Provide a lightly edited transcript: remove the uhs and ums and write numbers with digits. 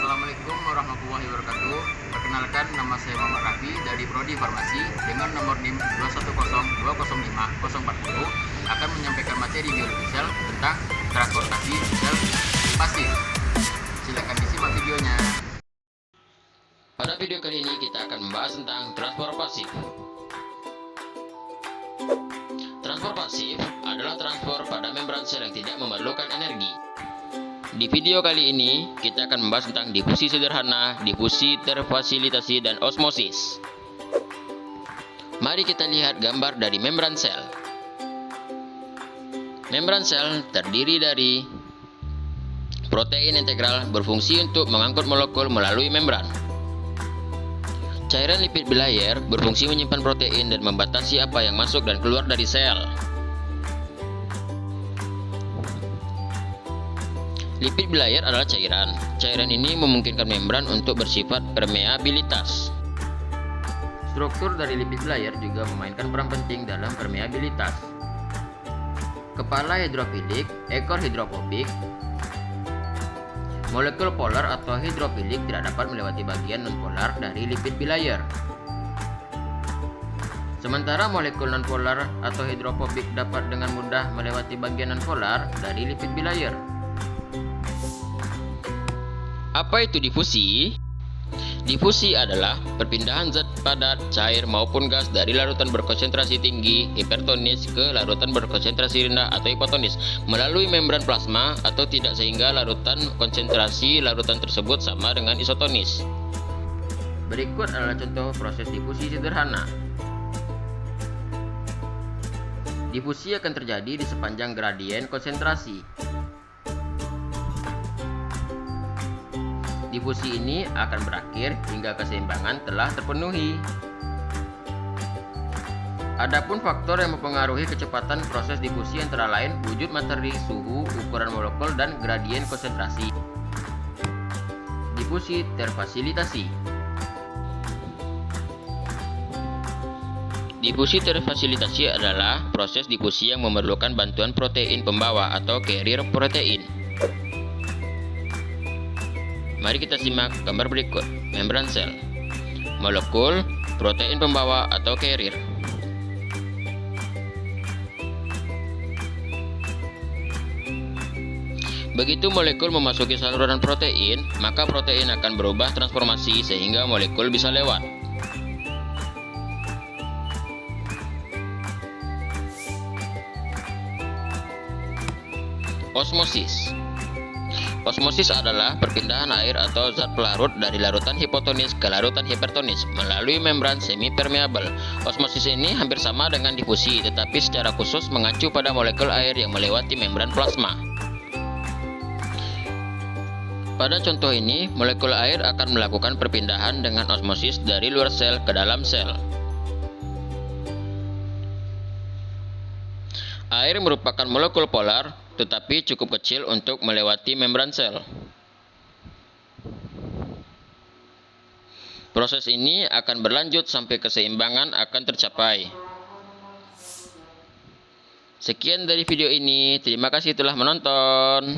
Assalamualaikum warahmatullahi wabarakatuh. Perkenalkan, nama saya Muhammad Rafi dari Prodi Farmasi dengan nomor NIM 210205040 akan menyampaikan materi biologi sel tentang transportasi sel pasif. Silakan disimak videonya. Pada video kali ini kita akan membahas tentang transport pasif. Transport pasif adalah transport pada membran sel yang tidak memerlukan energi. Di video kali ini, kita akan membahas tentang difusi sederhana, difusi terfasilitasi, dan osmosis. Mari kita lihat gambar dari membran sel. Membran sel terdiri dari protein integral berfungsi untuk mengangkut molekul melalui membran. Cairan lipid bilayer berfungsi menyimpan protein dan membatasi apa yang masuk dan keluar dari sel. Lipid bilayer adalah cairan. Cairan ini memungkinkan membran untuk bersifat permeabilitas. Struktur dari lipid bilayer juga memainkan peran penting dalam permeabilitas. Kepala hidrofilik, ekor hidrofobik. Molekul polar atau hidrofilik tidak dapat melewati bagian nonpolar dari lipid bilayer. Sementara molekul nonpolar atau hidrofobik dapat dengan mudah melewati bagian nonpolar dari lipid bilayer. Apa itu difusi? Difusi adalah perpindahan zat padat, cair maupun gas dari larutan berkonsentrasi tinggi hipertonis ke larutan berkonsentrasi rendah atau hipotonis melalui membran plasma atau tidak, sehingga larutan konsentrasi larutan tersebut sama dengan isotonis. Berikut adalah contoh proses difusi sederhana. Difusi akan terjadi di sepanjang gradien konsentrasi. Difusi ini akan berakhir hingga keseimbangan telah terpenuhi. Adapun faktor yang mempengaruhi kecepatan proses difusi antara lain wujud materi, suhu, ukuran molekul, dan gradien konsentrasi. Difusi terfasilitasi. Difusi terfasilitasi adalah proses difusi yang memerlukan bantuan protein pembawa atau carrier protein. Mari kita simak gambar berikut. Membran sel, molekul, protein pembawa atau carrier. Begitu molekul memasuki saluran protein, maka protein akan berubah transformasi sehingga molekul bisa lewat. Osmosis. Osmosis adalah perpindahan air atau zat pelarut dari larutan hipotonis ke larutan hipertonis melalui membran semi-permeabel. Osmosis ini hampir sama dengan difusi, tetapi secara khusus mengacu pada molekul air yang melewati membran plasma. Pada contoh ini, molekul air akan melakukan perpindahan dengan osmosis dari luar sel ke dalam sel. Air merupakan molekul polar, tetapi cukup kecil untuk melewati membran sel. Proses ini akan berlanjut sampai keseimbangan akan tercapai. Sekian dari video ini, terima kasih telah menonton.